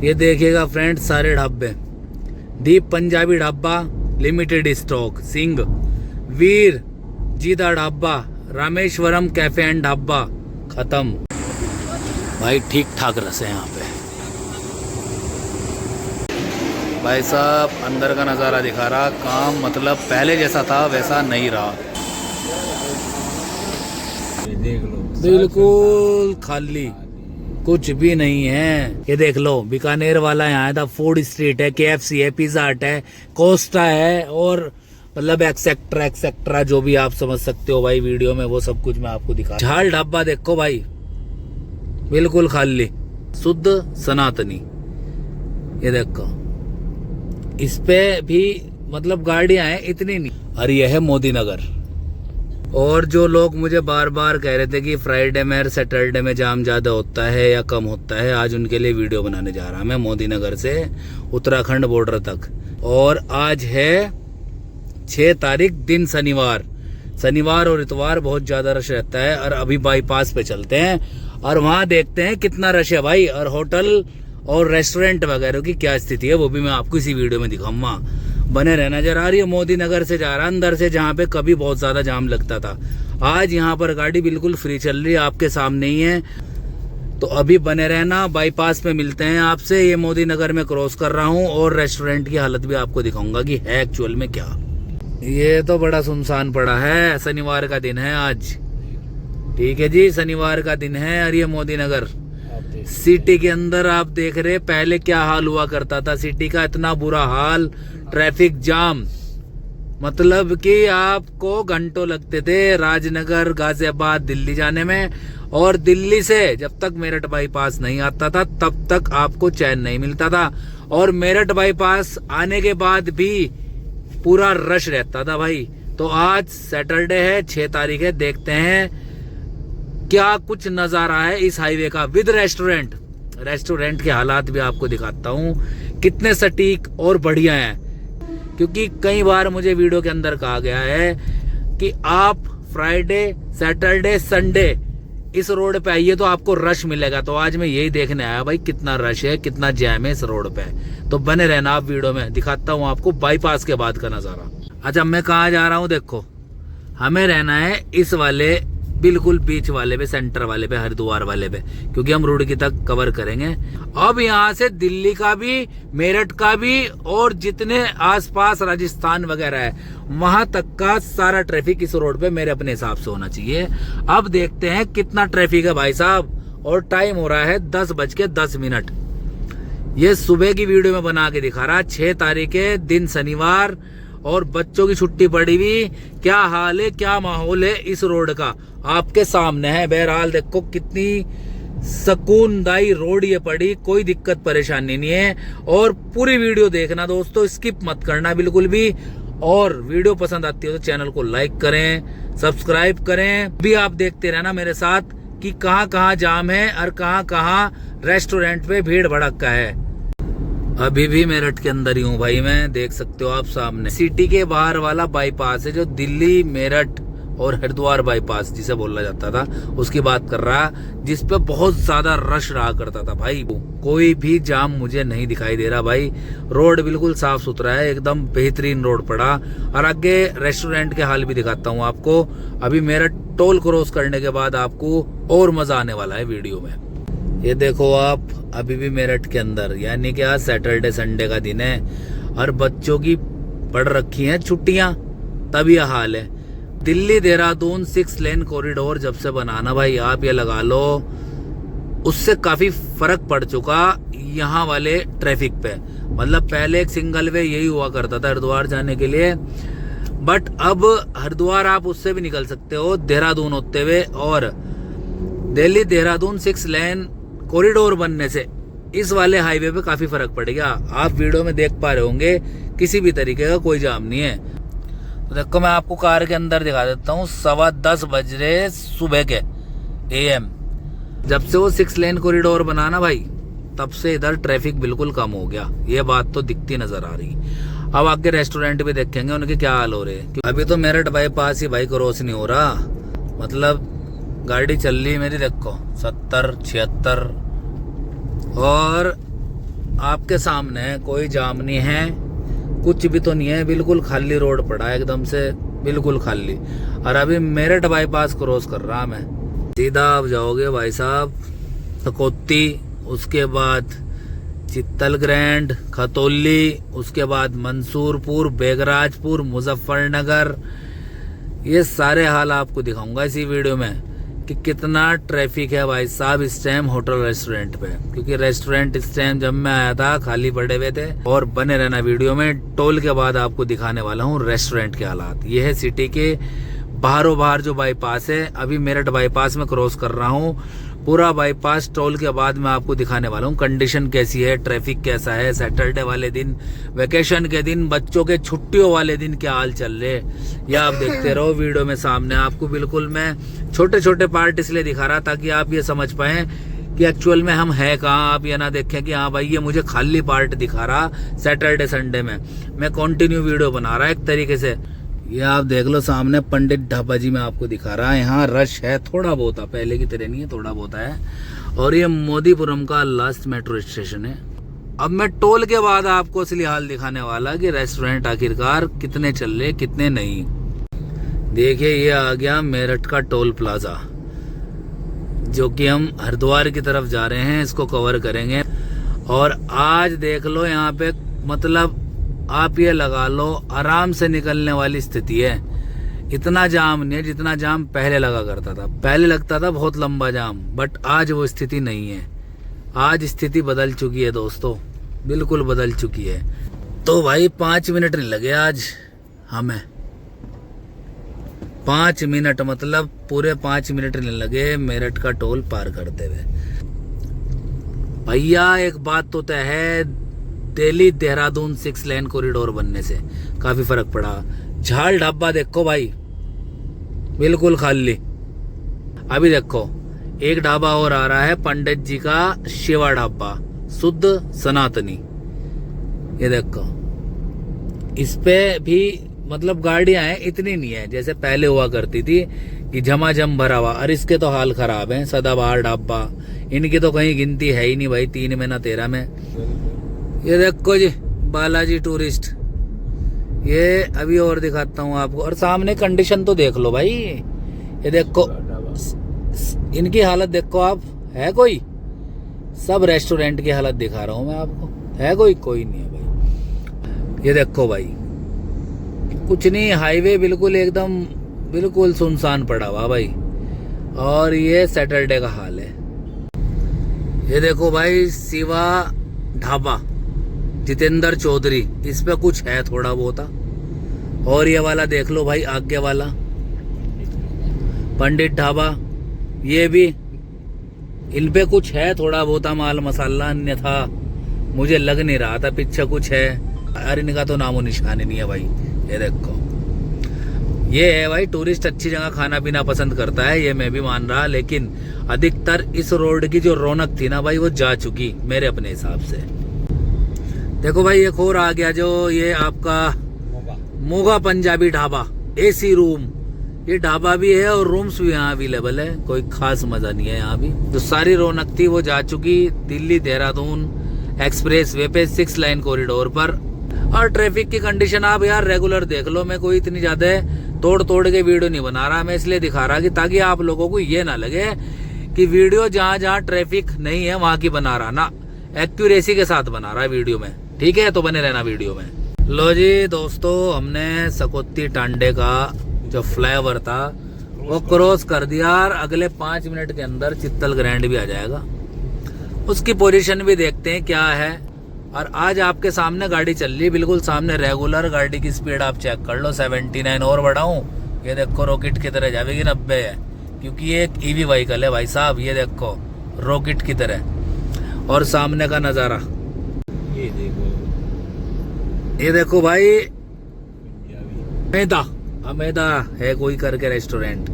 ये देखिएगा फ्रेंड्स, सारे ढाबे। Deep Punjabi dhaba limited stock, Singh, Veer Jeeda dhaba, Rameswaram cafe and dhaba खत्म। भाई ठीक ठाक रस है यहाँ पे। भाई साहब अंदर का नज़ारा दिखा रहा, काम मतलब पहले जैसा था वैसा नहीं रहा, देख लो बिल्कुल खाली, कुछ भी नहीं है। ये देख लो, बीकानेर वाला यहाँ था, फूड स्ट्रीट है, KFC है, पिज्जा हट है, कोस्टा है, और मतलब एक्सेट्रा जो भी आप समझ सकते हो भाई वीडियो में, वो सब कुछ मैं आपको दिखा। झाल ढाबा देखो भाई, बिल्कुल खाली, शुद्ध सनातनी। ये देखो, इस पे भी मतलब गाड़ियां हैं इतनी नहीं। और यह है मोदी नगर। और जो लोग मुझे बार बार कह रहे थे कि फ्राइडे में और सैटरडे में जाम ज्यादा होता है या कम होता है, आज उनके लिए वीडियो बनाने जा रहा मैं मोदी नगर से उत्तराखंड बॉर्डर तक। और आज है 6 तारीख, दिन शनिवार और इतवार बहुत ज्यादा रश रहता है। और अभी बाईपास पे चलते हैं और वहां देखते हैं कितना रश है भाई, और होटल और रेस्टोरेंट वगैरह की क्या स्थिति है, वो भी मैं आपको इसी वीडियो में दिखाऊंगा। बने रहना। जरा रही है मोदी नगर से जा रहा अंदर से, जहाँ पे कभी बहुत ज्यादा जाम लगता था। आज यहाँ पर गाड़ी बिल्कुल फ्री चल रही है, आपके सामने ही है। तो अभी बने रहना, बाईपास पे मिलते हैं आपसे। ये मोदी नगर में क्रॉस कर रहा हूँ और रेस्टोरेंट की हालत भी आपको दिखाऊंगा कि है एक्चुअल में क्या। ये तो बड़ा सुनसान पड़ा है, शनिवार का दिन है आज। ठीक है जी, शनिवार का दिन है। और ये मोदी नगर सिटी के अंदर आप देख रहे, पहले क्या हाल हुआ करता था सिटी का, इतना बुरा हाल, ट्रैफिक जाम, मतलब कि आपको घंटों लगते थे राजनगर, गाजियाबाद, दिल्ली जाने में। और दिल्ली से जब तक मेरठ बाईपास नहीं आता था तब तक आपको चैन नहीं मिलता था। और मेरठ बाईपास आने के बाद भी पूरा रश रहता था भाई। तो आज सैटरडे है, 6 तारीख है, देखते हैं क्या कुछ नजारा है इस हाईवे का विद रेस्टोरेंट के हालात भी आपको दिखाता हूँ, कितने सटीक और बढ़िया हैं। क्योंकि कई बार मुझे वीडियो के अंदर कहा गया है कि आप फ्राइडे, सैटरडे, संडे इस रोड पे आइए तो आपको रश मिलेगा। तो आज मैं यही देखने आया भाई, कितना रश है, कितना जैम है इस रोड पे। तो बने रहना आप वीडियो में, दिखाता हूँ आपको बाईपास के बाद का नजारा। अच्छा, मैं कहाँ जा रहा हूँ देखो, हमें रहना है इस वाले बिल्कुल बीच वाले पे, सेंटर वाले पे, हरिद्वार वाले पे, क्योंकि हम रुड़की तक कवर करेंगे। अब यहाँ से दिल्ली का भी, मेरठ का भी, और जितने आसपास राजस्थान वगैरह है वहां तक का सारा ट्रैफिक इस रोड पे मेरे अपने हिसाब से होना चाहिए। अब देखते हैं कितना ट्रैफिक है भाई साहब। और टाइम हो रहा है 10:10। ये सुबह की वीडियो में बना के दिखा रहा, 6 तारीख है, दिन शनिवार, और बच्चों की छुट्टी पड़ी हुई। क्या हाल है, क्या माहौल है इस रोड का, आपके सामने है। बहरहाल देखो कितनी सुकूनदायी रोड ये पड़ी, कोई दिक्कत परेशानी नहीं है। और पूरी वीडियो देखना दोस्तों, स्किप मत करना बिल्कुल भी। और वीडियो पसंद आती है तो चैनल को लाइक करें, सब्सक्राइब करें। भी आप देखते रहना मेरे साथ कि कहाँ कहाँ जाम है और कहाँ कहाँ रेस्टोरेंट पे भीड़ भड़का है। अभी भी मेरठ के अंदर ही हूँ भाई मैं, देख सकते हो आप सामने। सिटी के बाहर वाला बाईपास है जो दिल्ली, मेरठ और हरिद्वार बाईपास जिसे बोला जाता था, उसकी बात कर रहा, जिस पे बहुत ज्यादा रश रहा करता था भाई। कोई भी जाम मुझे नहीं दिखाई दे रहा भाई, रोड बिल्कुल साफ सुथरा है, एकदम बेहतरीन रोड पड़ा। और आगे रेस्टोरेंट के हाल भी दिखाता हूँ आपको। अभी मेरठ टोल क्रॉस करने के बाद आपको और मजा आने वाला है वीडियो में। ये देखो आप, अभी भी मेरठ के अंदर, यानी कि आज सैटरडे संडे का दिन है और बच्चों की पड़ रखी हैं छुट्टियां, तब यह हाल है। दिल्ली देहरादून 6 लेन कॉरिडोर जब से बनाना भाई, आप ये लगा लो, उससे काफी फर्क पड़ चुका यहाँ वाले ट्रैफिक पे। मतलब पहले एक सिंगल वे यही हुआ करता था हरिद्वार जाने के लिए, बट अब हरिद्वार आप उससे भी निकल सकते हो देहरादून होते हुए। और दिल्ली देहरादून 6 लेन कॉरिडोर बनने से इस वाले हाईवे पे काफी फर्क पड़ेगा। आप वीडियो में देख पा रहे होंगे, किसी भी तरीके का कोई जाम नहीं है। तो देखो मैं आपको कार के अंदर दिखा देता हूँ, 10:15 बज रहे सुबह के AM। जब से वो 6 लेन कॉरिडोर बनाना भाई, तब से इधर ट्रैफिक बिल्कुल कम हो गया, ये बात तो दिखती नजर आ रही। अब आगे रेस्टोरेंट भी देखेंगे उनके क्या हाल हो रहे हैं। अभी तो मेरठ बाईपास ही भाई क्रॉस नहीं हो रहा, मतलब गाड़ी चल रही मेरी देखो 70, 76, और आपके सामने है, कोई जाम नहीं है, कुछ भी तो नहीं है, बिल्कुल खाली रोड पड़ा है एकदम से, बिल्कुल खाली। और अभी मेरठ बाईपास क्रॉस कर रहा मैं। सीधा आप जाओगे भाई साहब सकौती, उसके बाद चित्तल ग्रैंड, खतौली, उसके बाद मंसूरपुर, बेगराजपुर, मुजफ्फरनगर। ये सारे हाल आपको दिखाऊंगा इसी वीडियो में कि कितना ट्रैफिक है भाई साहब इस टाइम होटल रेस्टोरेंट पे, क्योंकि रेस्टोरेंट इस टाइम जब मैं आया था खाली पड़े हुए थे। और बने रहना वीडियो में, टोल के बाद आपको दिखाने वाला हूँ रेस्टोरेंट के हालात। ये है सिटी के बाहरों बाहर जो बाईपास है, अभी मेरठ बाईपास में क्रॉस कर रहा हूँ। पूरा बाईपास टोल के बाद मैं आपको दिखाने वाला हूँ कंडीशन कैसी है, ट्रैफिक कैसा है, सैटरडे वाले दिन, वेकेशन के दिन, बच्चों के छुट्टियों वाले दिन क्या हाल चल रहे। ये आप देखते रहो वीडियो में सामने। आपको बिल्कुल मैं छोटे छोटे पार्ट इसलिए दिखा रहा ताकि आप ये समझ पाए कि एक्चुअल में हम है कहाँ। आप ये ना देखें कि हाँ भाई ये मुझे खाली पार्ट दिखा रहा सैटरडे संडे में। मैं कंटिन्यू वीडियो बना रहा एक तरीके से। ये आप देख लो सामने पंडित ढाबा जी में आपको दिखा रहा है। यहाँ रश है थोड़ा बहुत, पहले की तरह नहीं है, थोड़ा बहुत है। और ये मोदीपुरम का लास्ट मेट्रो स्टेशन है। अब मैं टोल के बाद आपको असली हाल दिखाने वाला कि रेस्टोरेंट आखिरकार कितने चल रहे कितने नहीं। देखिए ये आ गया मेरठ का टोल प्लाजा, जो कि हम हरिद्वार की तरफ जा रहे हैं, इसको कवर करेंगे। और आज देख लो यहाँ पे, मतलब आप ये लगा लो आराम से निकलने वाली स्थिति है। इतना जाम नहीं है जितना जाम पहले लगा करता था। पहले लगता था बहुत लंबा जाम, बट आज वो स्थिति नहीं है। आज स्थिति बदल चुकी है दोस्तों, बिल्कुल बदल चुकी है। तो भाई 5 मिनट नहीं लगे आज हमें, 5 मिनट, मतलब पूरे 5 मिनट नहीं लगे मेरठ का टोल पार करते हुए। भैया एक बात तो तय है, दिल्ली देहरादून 6 लेन कॉरिडोर बनने से काफी फर्क पड़ा। झाल ढाबा देखो भाई, बिल्कुल खाली। अभी देखो एक ढाबा और आ रहा है, पंडित जी का शिवा ढाबा, शुद्ध सनातनी। ये देखो इस पे भी मतलब गाड़ियां हैं, इतनी नहीं है जैसे पहले हुआ करती थी कि झमाझम भरा हुआ। और इसके तो हाल खराब है, सदाबहार ढाबा, इनकी तो कहीं गिनती है ही नहीं भाई, 3 में ना 13 में। ये देखो जी बालाजी टूरिस्ट, ये अभी और दिखाता हूँ आपको। और सामने कंडीशन तो देख लो भाई, ये देखो इनकी हालत देखो आप, है कोई? सब रेस्टोरेंट की हालत दिखा रहा हूँ मैं आपको, है कोई नहीं है भाई। ये देखो भाई कुछ नहीं, हाईवे बिल्कुल एकदम बिल्कुल सुनसान पड़ा हुआ भाई। और ये सैटरडे का हाल है। ये देखो भाई शिवा ढाबा, जितेंद्र चौधरी, इस पे कुछ है थोड़ा बहुत। और ये वाला देख लो भाई आगे वाला पंडित ढाबा, ये भी इन पे कुछ है थोड़ा बहुत माल मसाला, अन्यथा मुझे लग नहीं रहा था पीछे कुछ है। अरे इनका तो नामो निशान नहीं है भाई। ये देखो ये है भाई, टूरिस्ट अच्छी जगह खाना पीना पसंद करता है, ये मैं भी मान रहा, लेकिन अधिकतर इस रोड की जो रौनक थी ना भाई वो जा चुकी मेरे अपने हिसाब से। देखो भाई एक और आ गया, जो ये आपका मोगा पंजाबी ढाबा, एसी रूम। ये ढाबा भी है और रूम्स भी यहाँ अवेलेबल है, कोई खास मजा नहीं है यहाँ भी। जो सारी रौनक थी वो जा चुकी दिल्ली देहरादून एक्सप्रेस वे पे 6 लाइन कॉरिडोर पर। और ट्रैफिक की कंडीशन आप यार रेगुलर देख लो, मैं कोई इतनी ज्यादा तोड़ के वीडियो नहीं बना रहा, मैं इसलिए दिखा रहा कि ताकि आप लोगों को ये ना लगे कि वीडियो जहाँ ट्रैफिक नहीं है वहां की बना रहा, ना एक्यूरेसी के साथ बना रहा है वीडियो में, ठीक है? तो बने रहना वीडियो में। लो जी दोस्तों, हमने सकौती टांडे का जो फ्लाईओवर था वो क्रॉस कर दिया और अगले 5 मिनट के अंदर चित्तल ग्रैंड भी आ जाएगा। उसकी पोजीशन भी देखते हैं क्या है। और आज आपके सामने गाड़ी चल रही है, बिल्कुल सामने रेगुलर। गाड़ी की स्पीड आप चेक कर लो, 79 और बढ़ाऊं, ये देखो रॉकेट की तरह जाएगी, 90 है, क्योंकि ये एक ईवी व्हीकल है भाई साहब। ये देखो रॉकेट की तरह। और सामने का नजारा ये देखो भाई, अमेदा है कोई करके रेस्टोरेंट।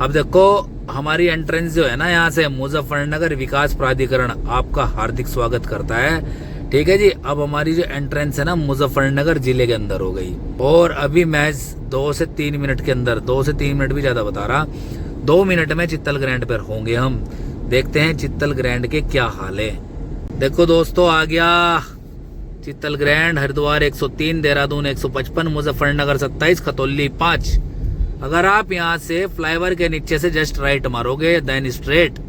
अब देखो हमारी एंट्रेंस जो है ना, यहाँ से मुजफ्फरनगर विकास प्राधिकरण आपका हार्दिक स्वागत करता है, ठीक है जी। अब हमारी जो एंट्रेंस है ना मुजफ्फरनगर जिले के अंदर हो गई। और अभी महज 2 से 3 मिनट के अंदर, 2 से 3 मिनट भी ज्यादा बता रहा, 2 मिनट में चित्तल ग्रैंड पर होंगे हम। देखते हैं चित्तल ग्रैंड के क्या हाल है। देखो दोस्तों, आ गया चित्तल ग्रैंड। हरिद्वार 103, देहरादून 155, मुजफ्फरनगर 27, खतौली 5। अगर आप यहाँ से फ्लाईओवर के नीचे से जस्ट राइट मारोगे then straight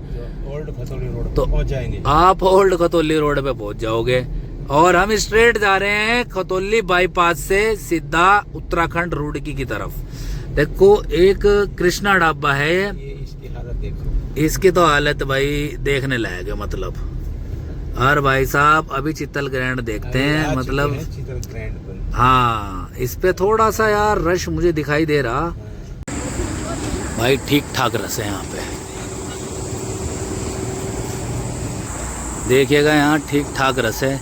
old Khatauli road तो पहुंच जाएंगे। आप ओल्ड खतौली रोड पे पहुंच जाओगे। और हम स्ट्रेट जा रहे हैं खतौली बाईपास से सीधा उत्तराखंड रुड़की की तरफ। देखो एक कृष्णा ढाबा है, ये इसकी हालत देखो, इसकी तो हालत भाई देखने लायक है मतलब। और भाई साहब अभी चित्तल ग्रैंड देखते हैं मतलब। चित्तल ग्रैंड पर हाँ, इस पे थोड़ा सा यार रश मुझे दिखाई दे रहा भाई। ठीक ठाक रस है यहाँ पे, देखिएगा यहाँ ठीक ठाक रस है,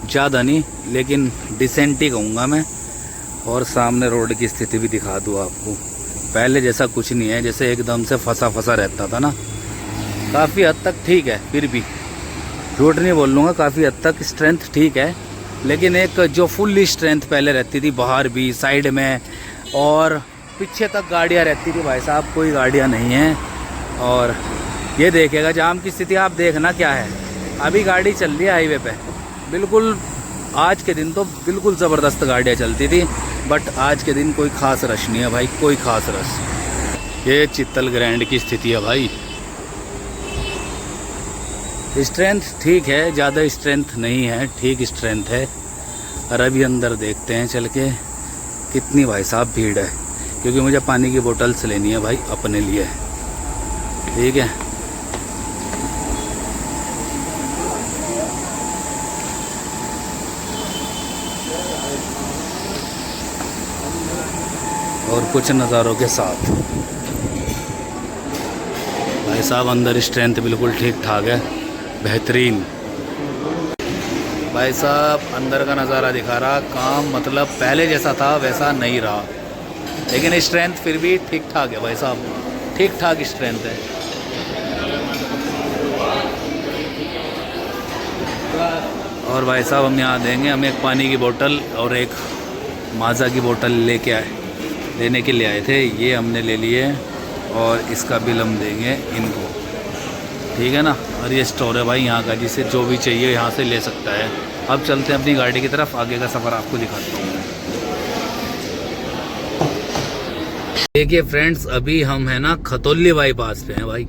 ज़्यादा नहीं लेकिन डिसेंट ही कहूँगा मैं। और सामने रोड की स्थिति भी दिखा दूँ आपको, पहले जैसा कुछ नहीं है, जैसे एकदम से फंसा फंसा रहता था ना। काफ़ी हद तक ठीक है, फिर भी झूठ नहीं बोल लूँगा, काफ़ी हद तक स्ट्रेंथ ठीक है। लेकिन एक जो फुल स्ट्रेंथ पहले रहती थी, बाहर भी साइड में और पीछे तक गाड़ियाँ रहती थी, भाई साहब कोई गाड़ियाँ नहीं हैं। और ये देखिएगा जाम की स्थिति आप देखना क्या है। अभी गाड़ी चल रही है हाईवे पे, बिल्कुल आज के दिन तो बिल्कुल ज़बरदस्त गाड़ियाँ चलती थी, बट आज के दिन कोई ख़ास रश नहीं है भाई, कोई ख़ास रश। ये चित्तल ग्रैंड की स्थिति है भाई। स्ट्रेंथ ठीक है, ज़्यादा स्ट्रेंथ नहीं है, ठीक स्ट्रेंथ है। और अभी अंदर देखते हैं चल के कितनी भाई साहब भीड़ है, क्योंकि मुझे पानी की बोतल्स लेनी है भाई अपने लिए, ठीक है। और कुछ नज़ारों के साथ भाई साहब अंदर स्ट्रेंथ बिल्कुल ठीक ठाक है, बेहतरीन। भाई साहब अंदर का नज़ारा दिखा रहा, काम मतलब पहले जैसा था वैसा नहीं रहा, लेकिन स्ट्रेंथ फिर भी ठीक ठाक है भाई साहब, ठीक ठाक स्ट्रेंथ है। और भाई साहब हम यहाँ देंगे, हम एक पानी की बोतल और एक माज़ा की बोतल लेने के लिए आए थे, ये हमने ले लिए और इसका बिल हम देंगे इनको, ठीक है ना। और ये स्टोर है भाई यहाँ का, जिसे जो भी चाहिए यहाँ से ले सकता है। अब चलते हैं अपनी गाड़ी की तरफ, आगे का सफ़र आपको दिखाता हूँ। देखिए फ्रेंड्स, अभी हम है ना खतौली बाईपास पे हैं भाई,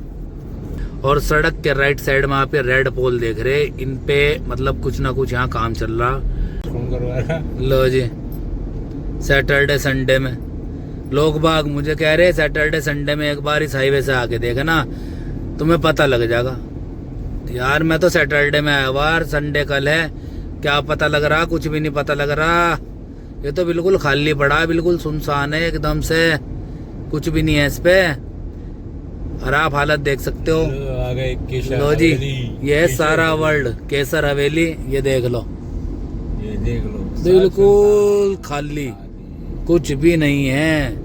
और सड़क के राइट साइड में आप ये रेड पोल देख रहे, इन पे मतलब कुछ ना कुछ यहाँ काम चल रहा। लो जी, सैटरडे संडे में लोग बाग मुझे कह रहे सैटरडे संडे में एक बार इस हाईवे से आके देखे ना, तुम्हें पता लग जाएगा। यार मैं तो सैटरडे में आया बार, संडे कल है, क्या पता लग रहा, कुछ भी नहीं पता लग रहा। ये तो बिल्कुल खाली पड़ा, बिल्कुल सुनसान है एकदम से, कुछ भी नहीं है इस पे। और आप हालत देख सकते हो। लो जी, ये है सारा वर्ल्ड केसर हवेली, ये देख लो, बिल्कुल खाली, कुछ भी नहीं है।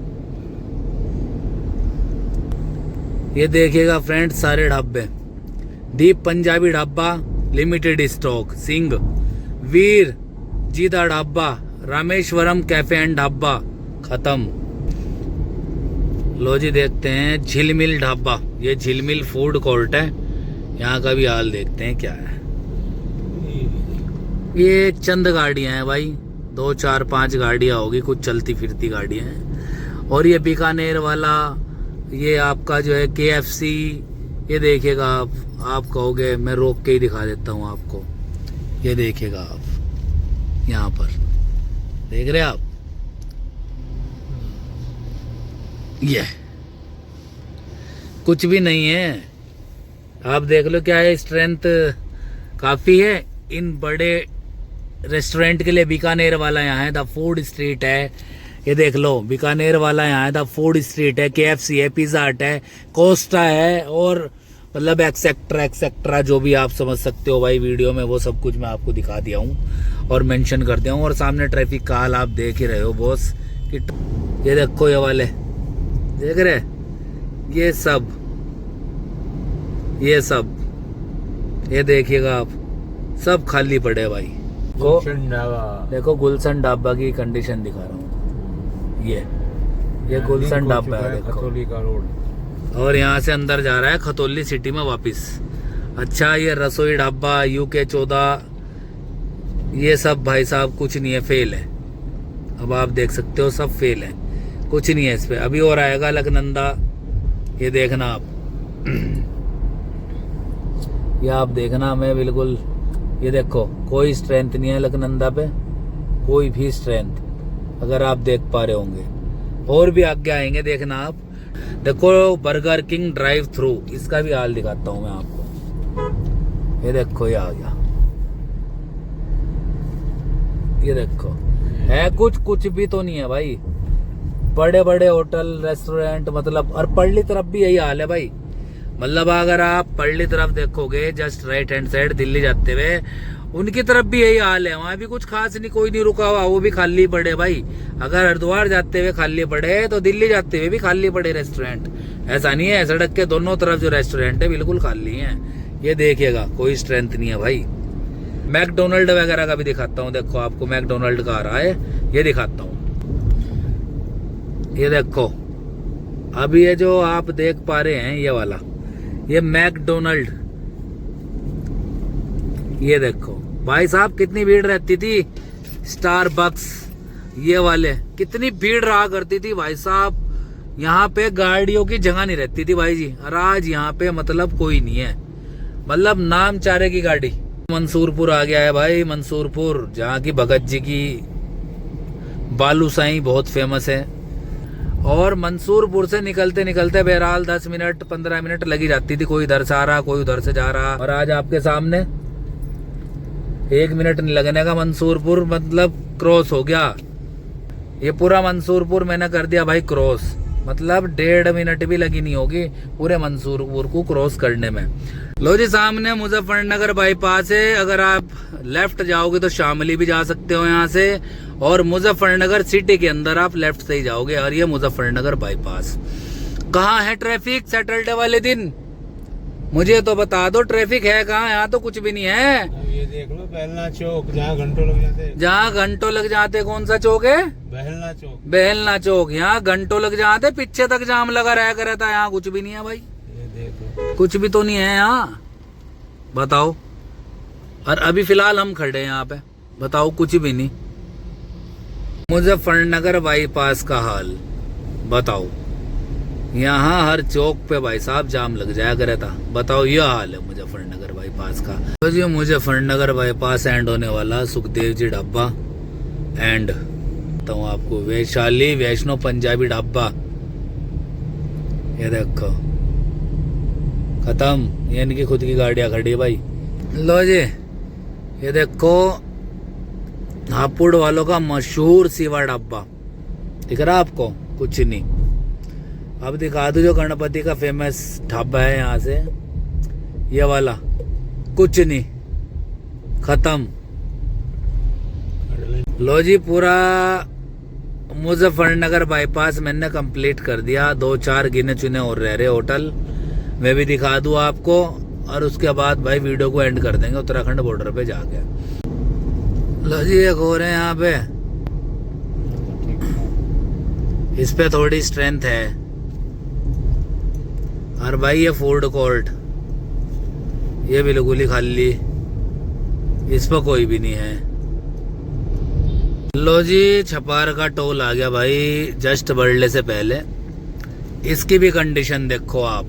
ये देखिएगा फ्रेंड सारे ढाबे, Deep Punjabi dhaba limited stock, Singh, Veer Jeeda dhaba, Rameswaram cafe and dhaba खत्म। लो जी देखते हैं झिलमिल ढाबा, ये झिलमिल फूड कोर्ट है, यहाँ का भी हाल देखते हैं क्या है। ये चंद गाड़ियां हैं भाई, 2 4 5 गाड़ियां होगी, कुछ चलती फिरती गाड़ियां हैं। और ये बीकानेर वाला, ये आपका जो है KFC, ये देखिएगा आप कहोगे मैं रोक के ही दिखा देता हूँ आपको। ये देखिएगा आप यहाँ पर देख रहे आप, ये कुछ भी नहीं है। आप देख लो क्या है, स्ट्रेंथ काफी है इन बड़े रेस्टोरेंट के लिए। बीकानेर वाला यहाँ है, द फूड स्ट्रीट है, ये देख लो बीकानेर वाला यहाँ है, द फूड स्ट्रीट है, KFC है, पिज़्ज़ा हट है, कोस्टा है, और मतलब एक्सेट्रा जो भी आप समझ सकते हो भाई वीडियो में, वो सब कुछ मैं आपको दिखा दिया हूँ और मेंशन कर दिया हूँ। और सामने ट्रैफिक का हाल आप देख ही रहे हो बॉस, कि ये देखो, ये वाले देख रहे, ये सब ये देखिएगा आप, सब खाली पड़े भाई। देखो गुलशन ढाबा की कंडीशन दिखा रहा हूँ, ये गुलशन ढाबा है, देखो खतौली का रोड। और यहाँ से अंदर जा रहा है खतौली सिटी में वापस। अच्छा ये रसोई ढाबा UK 14 ये सब भाई साहब कुछ नहीं है, फेल है। अब आप देख सकते हो सब फेल है, कुछ नहीं है इस पे। अभी और आएगा अलकनंदा, ये देखना आप। ये आप देखना, मैं बिल्कुल ये देखो कोई स्ट्रेंथ नहीं है अलकनंदा पे, कोई भी स्ट्रेंथ, अगर आप देख पा रहे होंगे। और भी आगे आएंगे, देखना आप। देखो बर्गर किंग ड्राइव थ्रू, इसका भी हाल दिखाता हूं मैं आपको। ये देखो ये आ गया, ये देखो है कुछ भी तो नहीं है भाई। बड़े बड़े होटल रेस्टोरेंट मतलब, और पल्ली तरफ भी यही हाल है भाई। मतलब अगर आप पल्ली तरफ देखोगे just right hand side Delhi जाते हुए, उनकी तरफ भी यही हाल है। वहां भी कुछ खास नहीं, कोई नहीं रुका हुआ, वो भी खाली पड़े भाई। अगर हरिद्वार जाते हुए खाली पड़े तो दिल्ली जाते हुए भी खाली पड़े रेस्टोरेंट। ऐसा नहीं है, सड़क के दोनों तरफ जो रेस्टोरेंट है बिल्कुल खाली है। ये देखिएगा कोई स्ट्रेंथ नहीं है भाई। मैकडोनल्ड वगैरह का भी दिखाता हूँ, देखो आपको मैकडोनल्ड का आ रहा है, ये दिखाता हूँ। ये देखो अभी ये जो आप देख पा रहे हैं ये वाला, ये मैकडोनल्ड, ये देखो भाई साहब कितनी भीड़ रहती थी। स्टारबक्स ये वाले, कितनी भीड़ रहा करती थी भाई साहब। यहाँ पे गाड़ियों की जगह नहीं रहती थी भाई जी। और आज यहाँ पे मतलब कोई नहीं है, मतलब नाम चारे की गाड़ी। मंसूरपुर आ गया है भाई, मंसूरपुर, जहाँ की भगत जी की बालूशाही बहुत फेमस है। और मंसूरपुर से निकलते निकलते बहरहाल 10 मिनट 15 मिनट लगी जाती थी। कोई इधर से आ रहा, कोई उधर से जा रहा। और आज आपके सामने 1 मिनट नहीं लगने का मंसूरपुर मतलब क्रॉस हो गया। ये पूरा मंसूरपुर मैंने कर दिया भाई क्रॉस, मतलब 1.5 मिनट भी लगी नहीं होगी पूरे मंसूरपुर को क्रॉस करने में। लो जी सामने मुजफ्फरनगर बाईपास है। अगर आप लेफ्ट जाओगे तो शामली भी जा सकते हो यहाँ से, और मुजफ्फरनगर सिटी के अंदर आप लेफ्ट से ही जाओगे। और ये मुजफ्फरनगर बाईपास। कहाँ है ट्रैफिक सैटरडे वाले दिन? मुझे तो बता दो ट्रैफिक है कहाँ? यहाँ तो कुछ भी नहीं है। अब ये देख लो बहलना चौक, जहाँ घंटों लग जाते। जहाँ घंटों लग जाते, कौन सा चौक है? बहलना चौक। बहलना चौक, यहाँ घंटों लग जाते, पीछे तक जाम लगा रहता है। यहाँ कुछ भी नहीं है भाई, ये देखो कुछ भी तो नहीं है यहाँ, बताओ। और अभी फिलहाल हम खड़े हैं यहाँ पे, बताओ कुछ भी नहीं। मुजफ्फरनगर बाईपास का हाल बताओ। यहाँ हर चौक पे भाई साहब जाम लग जाया करे था, बताओ। यह हाल है मुजफ्फरनगर बाईपास का। तो जी मुजफ्फरनगर बाईपास एंड होने वाला सुखदेव जी ढाबा एंड तो आपको वैशाली वैष्णो पंजाबी ढाबा। ये देखो खत्म, ये इनकी खुद की गाड़ियां खड़ी है भाई। लो जी ये देखो हापुड़ वालों का मशहूर सीवा ढाबा दिख रहा आपको? कुछ नहीं। अब दिखा दो जो गणपति का फेमस ढाबा है यहाँ से, ये वाला, कुछ नहीं, खत्म। लो जी पूरा मुजफ्फरनगर बाईपास मैंने कंप्लीट कर दिया। 2-4 गिने चुने और रह रहे होटल, मैं भी दिखा दूं आपको। और उसके बाद भाई वीडियो को एंड कर देंगे उत्तराखंड बॉर्डर पे जाके। लो जी एक और है यहाँ पे, इस पे थोड़ी स्ट्रेंथ है। और भाई ये फूड कोर्ट, ये बिल्कुल ही खाली, इस पर कोई भी नहीं है। लो जी छपार का टोल आ गया भाई जस्ट बढ़ने से पहले। इसकी भी कंडीशन देखो आप।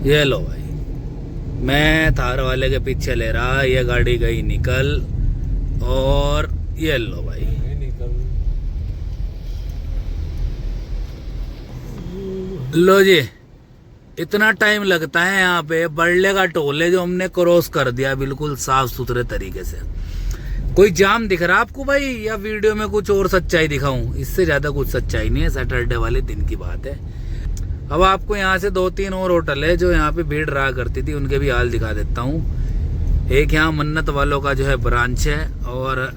ये लो भाई, मैं थार वाले के पीछे ले रहा, ये गाड़ी गई निकल। और ये लो भाई, लो जी इतना टाइम लगता है यहाँ पे। बड़ले का टोल है जो हमने क्रॉस कर दिया बिल्कुल साफ सुथरे तरीके से। कोई जाम दिख रहा आपको भाई, या वीडियो में कुछ और सच्चाई दिखाऊं? इससे ज्यादा कुछ सच्चाई नहीं है, सैटरडे वाले दिन की बात है। अब आपको यहाँ से 2-3 और होटल है जो यहाँ पे भीड़ रहा करती थी, उनके भी हाल दिखा देता हूँ। एक यहाँ मन्नत वालों का जो है ब्रांच है, और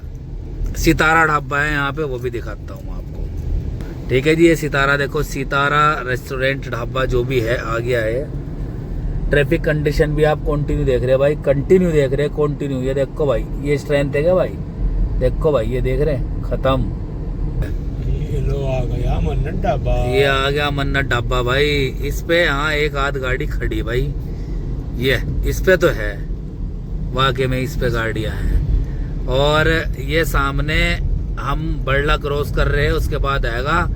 सितारा ढाबा है यहाँ पे, वो भी दिखाता हूँ आपको। ठीक है जी, ये सितारा देखो, सितारा रेस्टोरेंट ढाबा जो भी है आ गया है। ट्रैफिक कंडीशन भी आप कंटिन्यू देख रहे हैं भाई, कंटिन्यू देख रहे हैं, कंटिन्यू। ये देखो भाई, ये स्ट्रेंथ है क्या भाई? देखो भाई ये देख रहे हैं, खत्म। ये लो आ गया मन्नत ढाबा, ये आ गया मन्नत ढाबा भाई। इस पे हाँ एक आध गाड़ी खड़ी भाई, ये इस पे तो है, वाकई में इस पे गाड़ियां हैं। और ये सामने हम बड़ला क्रॉस कर रहे हैं, उसके बाद आएगा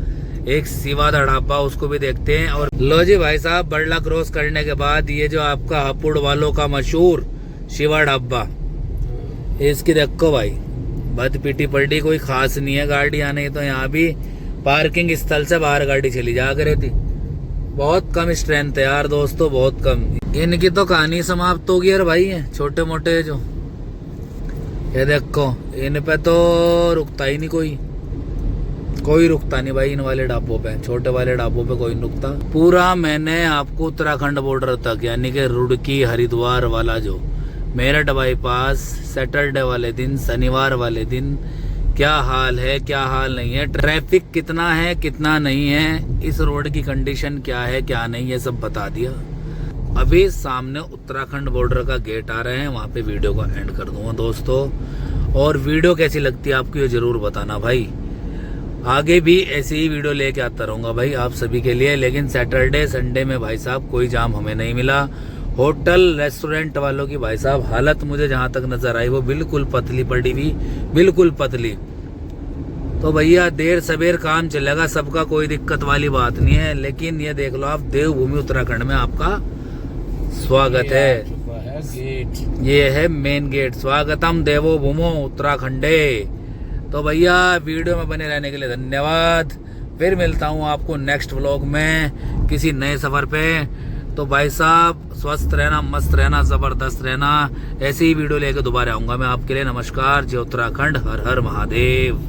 एक सिवादा ढाबा, उसको भी देखते हैं। और लो जी भाई साहब, बड़ला क्रॉस करने के बाद ये जो आपका हापुड़ वालों का मशहूर शिवा ढाबा, इसकी देखो भाई, बद पीटी पलटी कोई खास नहीं है गाड़ी आने। तो यहाँ भी पार्किंग स्थल से बाहर गाड़ी चली जा रही थी। बहुत कम स्ट्रेंथ है यार दोस्तों, बहुत कम। इनकी तो कहानी समाप्त हो गई यार भाई, है छोटे मोटे जो, ये देखो इन पे तो रुकता ही नहीं कोई रुकता नहीं भाई इन वाले ढाबों पे, छोटे वाले ढाबों पे कोई नहीं रुकता। पूरा मैंने आपको उत्तराखंड बॉर्डर तक, यानी कि रुड़की हरिद्वार वाला जो मेरठ बाईपास, सैटरडे वाले दिन, शनिवार वाले दिन क्या हाल है क्या हाल नहीं है, ट्रैफिक कितना है कितना नहीं है, इस रोड की कंडीशन क्या है क्या नहीं, ये सब बता दिया। अभी सामने उत्तराखंड बॉर्डर का गेट आ रहे हैं, वहां पे वीडियो को एंड कर दूंगा दोस्तों। और वीडियो कैसी लगती है आपको ये जरूर बताना भाई, आगे भी ऐसी ही वीडियो लेके आता रहूंगा भाई आप सभी के लिए। लेकिन सैटरडे संडे में भाई साहब कोई जाम हमें नहीं मिला। होटल रेस्टोरेंट वालों की भाई साहब हालत मुझे जहां तक नजर आई वो बिल्कुल पतली पड़ी हुई, बिल्कुल पतली। तो भैया देर सवेर काम चलेगा सबका, कोई दिक्कत वाली बात नहीं है। लेकिन ये देख लो आप, देवभूमि उत्तराखंड में आपका स्वागत है। गेट ये है मेन गेट, स्वागतम देवो भूमो उत्तराखंडे। तो भैया वीडियो में बने रहने के लिए धन्यवाद। फिर मिलता हूँ आपको नेक्स्ट व्लॉग में किसी नए सफर पे। तो भाई साहब स्वस्थ रहना, मस्त रहना, जबरदस्त रहना। ऐसी ही वीडियो लेकर दोबारा आऊंगा मैं आपके लिए। नमस्कार, जय उत्तराखंड, हर हर महादेव।